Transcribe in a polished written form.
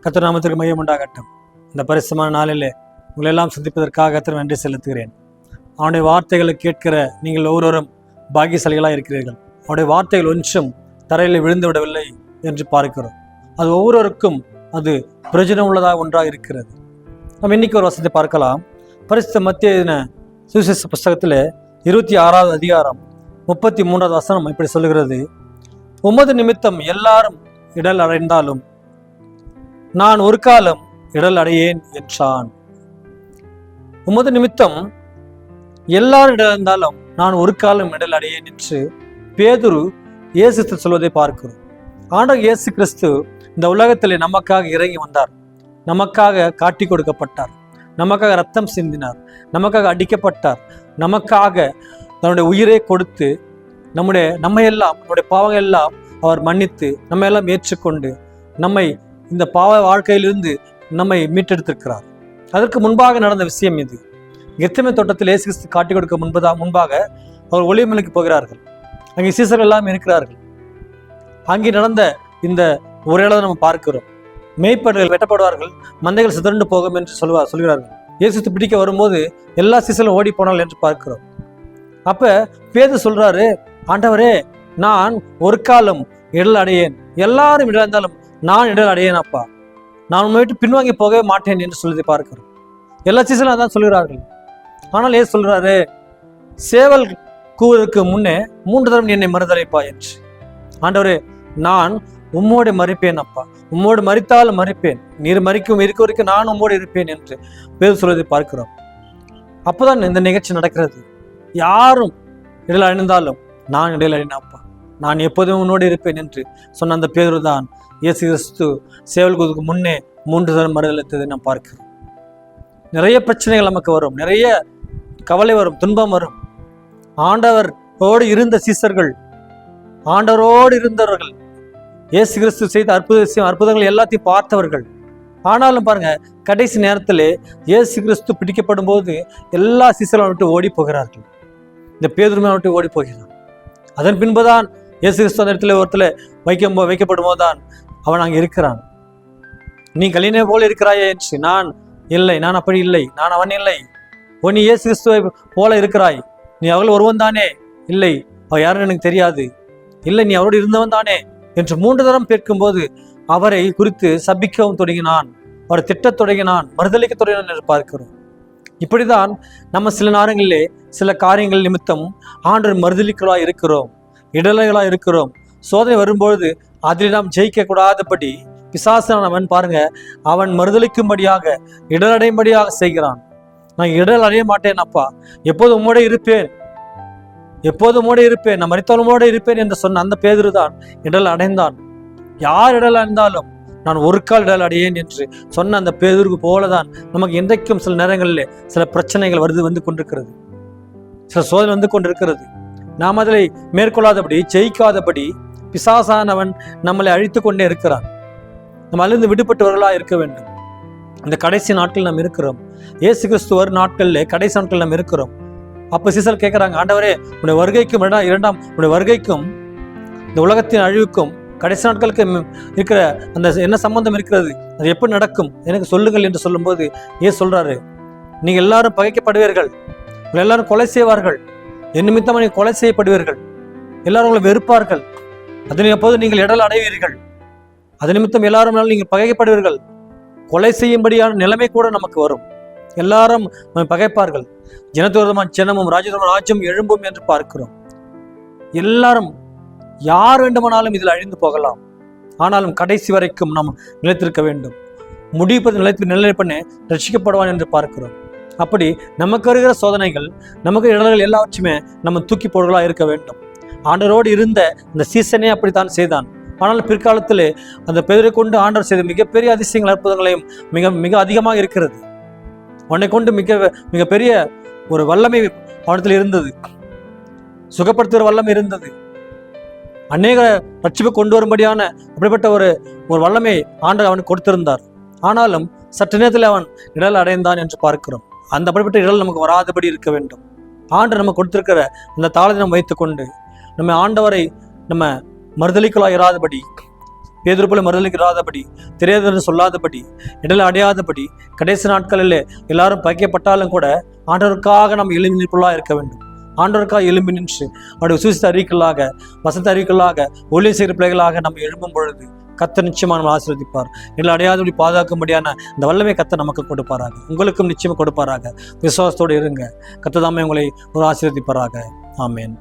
கர்த்தர் நாமத்திற்கு மகிமை உண்டாகட்டும். இந்த பரிசுத்தமான நாளிலே உங்களை எல்லாம் சந்திப்பதற்காக கர்த்தர் நன்றி செலுத்துகிறேன். அவனுடைய வார்த்தைகளை கேட்கிற நீங்கள் ஒவ்வொருவரும் பாக்கியசாலிகளாக இருக்கிறீர்கள். அவனுடைய வார்த்தைகள் ஒன்றும் தரையில் விழுந்து விடவில்லை என்று பார்க்கிறோம். அது ஒவ்வொருவருக்கும் அது பிரயோஜனம் உள்ளதாக ஒன்றாக இருக்கிறது. நம்ம இன்னைக்கு ஒரு வசனத்தை பார்க்கலாம். பரிசுத்த மத்திய சுவிசேஷ புஸ்தகத்தில் 26வது அதிகாரம் 33வது வசனம் இப்படி சொல்லுகிறது: உமது நிமித்தம் எல்லாரும் இடல் அடைந்தாலும் நான் ஒரு காலம் இடல் அடையேன் என்றான். உமது நிமித்தம் எல்லாரும் இடல் இருந்தாலும் நான் ஒரு காலம் இடல் அடையேன் என்று பேதுரு இயேசு சொல்வதை பார்க்கிறோம். ஆண்டவர் இயேசு கிறிஸ்து இந்த உலகத்திலே நமக்காக இறங்கி வந்தார், நமக்காக காட்டி கொடுக்கப்பட்டார், நமக்காக ரத்தம் சிந்தினார், நமக்காக அடிக்கப்பட்டார், நமக்காக தன்னுடைய உயிரை கொடுத்து நம்முடைய பாவங்கள் எல்லாம் அவர் மன்னித்து நம்ம எல்லாம் ஏற்றுக்கொண்டு நம்மை இந்த பாவ வாழ்க்கையிலிருந்து நம்மை மீட்டெடுத்திருக்கிறார். அதற்கு முன்பாக நடந்த விஷயம் இது. கெத்செமனே தோட்டத்தில் இயேசு கிறிஸ்து காட்டி கொடுக்க முன்பாக அவர் ஒலிவமலைக்கு போகிறார்கள். அங்கே சீசர்கள் எல்லாம் இருக்கிறார்கள். அங்கே நடந்த இந்த உரையாடலை நம்ம பார்க்கிறோம். மேய்ப்பர்கள் வெட்டப்படுவார்கள், மந்தைகள் சிதறண்டு போகும் என்று சொல்கிறார்கள். இயேசு பிடிக்க வரும்போது எல்லா சீசர்களும் ஓடி போனார்கள் என்று பார்க்கிறோம். அப்ப பேதுரு சொல்றாரு, ஆண்டவரே, நான் ஒரு காலம் இடல் அடையேன், எல்லாரும் இடல் இருந்தாலும் நான் இடல் அடையேன் அப்பா, நான் உண்மை விட்டு பின்வாங்கி போகவே மாட்டேன் என்று சொல்லி பார்க்கிறோம். எல்லா சீசனும் அதான் சொல்கிறார்கள். ஆனால் ஏன் சொல்றாரு, சேவல் கூவதற்கு முன்னே 3 தரம் என்னை மறுதலைப்பா என்று. ஆண்டவரே, நான் உம்மோடு மறிப்பேன் அப்பா, உம்மோடு மறித்தாலும் மறிப்பேன், நீர் மறிக்கும் இருக்க வரைக்கும் நான் உம்மோடு இருப்பேன் என்று பேர் சொல்வதை பார்க்கிறோம். அப்போதான் இந்த நிகழ்ச்சி நடக்கிறது. யாரும் இடல் அடைந்தாலும் நான் இடல் அடைனப்பா, நான் எப்போதும் உன்னோடு இருப்பேன் என்று சொன்ன அந்த பேதுரு தான் இயேசு கிறிஸ்து சேவல் கூவுக்கு முன்னே 3 தரம் மறுதலித்ததை நாம் பார்க்கிறோம். நிறைய பிரச்சனைகள் நமக்கு வரும், நிறைய கவலை வரும், துன்பம் வரும். ஆண்டவரோடு இருந்த சீசர்கள், ஆண்டவரோடு இருந்தவர்கள், இயேசு கிறிஸ்து செய்த அற்புதங்கள் எல்லாத்தையும் பார்த்தவர்கள். ஆனாலும் பாருங்க, கடைசி நேரத்திலே இயேசு கிறிஸ்து பிடிக்கப்படும் போது எல்லா சீசர்களும் விட்டு ஓடி போகிறார்கள். இந்த பேதுருமே விட்டு ஓடி போகிறான். அதன் பின்புதான் இயேசு கிறிஸ்து அந்த இடத்துல ஒருத்தர் வைக்கப்படும் போதுதான் அவன் அங்கே இருக்கிறான். நீ கலினே போல இருக்கிறாயே என்று. நான் இல்லை, நான் அப்படி இல்லை, நான் அவன் இல்லை. நீ இயேசு கிறிஸ்துவை போல இருக்கிறாய், நீ அவள் ஒருவன் தானே? இல்லை, அவள் யாருன்னு எனக்கு தெரியாது. இல்லை, நீ அவரோடு இருந்தவன் தானே என்று 3 தரம் கேட்கும்போது அவரை குறித்து சபிக்கவும் தொடங்கினான், அவரை திட்டத் தொடங்கினான், மறுதலிக்க தொடங்கினான் என்று பார்க்கிறோம். இப்படிதான் நம்ம சில நேரங்களிலே சில காரியங்கள் நிமித்தம் ஆண்டவர் மறுதலிக்கலாக இருக்கிறோம், இடலைகளாக இருக்கிறோம். சோதனை வரும்பொழுது அதில் நாம் ஜெயிக்க கூடாதபடி பிசாசானவன் பாருங்க, அவன் மறுதலிக்கும்படியாக இடலடையும்படியாக செய்கிறான். நான் இடல் அடைய மாட்டேன் அப்பா, எப்போதும் உம்மோட இருப்பேன், எப்போதும் உம்மோட இருப்பேன், நான் மரித்தாலும் உம்மோட இருப்பேன் என்று சொன்ன அந்த பேதுரு தான் இடல் அடைந்தான். யார் இடல் அடைந்தாலும் நான் ஒரு கால் இடல் அடையேன் என்று சொன்ன அந்த பேதுருக்கு போலதான் நமக்கு இன்றைக்கும் சில நேரங்களிலே சில பிரச்சனைகள் வந்து கொண்டிருக்கிறது, சில சோதனை வந்து கொண்டிருக்கிறது. நாம் அதில் மேற்கொள்ளாதபடி, ஜெயிக்காதபடி பிசாசானவன் நம்மளை அழித்து கொண்டே இருக்கிறான். நம்ம அதிலிருந்து விடுபட்டவர்களாக இருக்க வேண்டும். இந்த கடைசி நாட்கள் நாம் இருக்கிறோம். இயேசு கிறிஸ்து வரும் நாட்களில் கடைசி நாட்கள் நாம் இருக்கிறோம். அப்போ சீசர் கேட்குறாங்க, ஆண்டவரே, உன்னுடைய வருகைக்கும் உன்னுடைய வருகைக்கும் இந்த உலகத்தின் அழிவுக்கும் கடைசி நாட்களுக்கு இருக்கிற அந்த என்ன சம்பந்தம் இருக்கிறது, அது எப்படி நடக்கும் எனக்கு சொல்லுங்கள் என்று சொல்லும்போது ஏன் சொல்றாரு, நீங்க எல்லாரும் பகைக்கப்படுவீர்கள், எல்லாரும் கொலை செய்வார்கள், என் நிமித்தமாக நீங்கள் கொலை செய்யப்படுவீர்கள், எல்லாரும் உங்களை வெறுப்பார்கள், அதன் எப்போது நீங்கள் இடல் அடைவீர்கள், அது நிமித்தம் எல்லாரும் நீங்கள் பகைக்கப்படுவீர்கள், கொலை செய்யும்படியான நிலைமை கூட நமக்கு வரும், எல்லாரும் பகைப்பார்கள், ஜனத்துவரமான ஜனமும் ராஜ்யம் எழும்பும் என்று பார்க்கிறோம். எல்லாரும் யார் வேண்டுமானாலும் இதில் அழிந்து போகலாம், ஆனாலும் கடைசி வரைக்கும் நாம் நிலைத்திருக்க வேண்டும். முடிப்பது நிலை பண்ண ரட்சிக்கப்படுவான் என்று பார்க்கிறோம். அப்படி நமக்கு வருகிற சோதனைகள், நமக்கு இடர்கள் எல்லாவற்றுமே நம்ம தூக்கி போடுகளாக இருக்க வேண்டும். ஆண்டவரோடு இருந்த இந்த சீசனே அப்படித்தான் செய்தான். ஆனால் பிற்காலத்தில் அந்த பெயரை கொண்டு ஆண்டவர் செய்த மிகப்பெரிய அதிசயங்கள் அற்புதங்களையும் மிக மிக அதிகமாக இருக்கிறது. அவனை கொண்டு மிகப்பெரிய ஒரு வல்லமை அவனத்தில் இருந்தது, சுகப்படுத்துகிற வல்லமை இருந்தது, அநேக ரட்சிப்பை கொண்டு வரும்படியான அப்படிப்பட்ட ஒரு வல்லமை ஆண்டவர் அவனுக்கு கொடுத்திருந்தார். ஆனாலும் சற்று நேரத்தில் அவன் இடல் அடைந்தான் என்று பார்க்கிறோம். அந்த அப்படிப்பட்ட இடல் நமக்கு வராதபடி இருக்க வேண்டும். ஆண்டு நம்ம கொடுத்திருக்கிற அந்த தாளத்தை நம்ம வைத்துக்கொண்டு நம்ம ஆண்டவரை நம்ம மறுதலிக்கலாக இராதபடி பேதுரு போல மறுதலிக்கிறாதபடி, தெரியாதன்னு சொல்லாதபடி, இடல அடையாதபடி, கடைசி நாட்களில் எல்லாரும் பகைக்கப்பட்டாலும் கூட ஆண்டவருக்காக நம்ம எழும்பி நிற்புள்ளாக இருக்க வேண்டும். ஆண்டவருக்காக எழும்பி நின்று அவருடைய விசுவாச அறிக்கைகளாக, வசந்த அறிக்கைகளாக, ஊழியம் செய்கிற பிள்ளைகளாக நம்ம எழும்பும் பொழுது கர்த்தர் நிச்சயமாக நம்ம ஆசீர்வதிப்பார். இல்லை அடையாதபடி பாதுகாக்கும்படியான இந்த வல்லமை கர்த்தர் நமக்கு கொடுப்பாராக. உங்களுக்கும் நிச்சயமாக கொடுப்பாராக. விசுவாசத்தோடு இருங்க. கர்த்தர் தாமே உங்களை ஒரு ஆசீர்வதிப்பாராக. ஆமென்.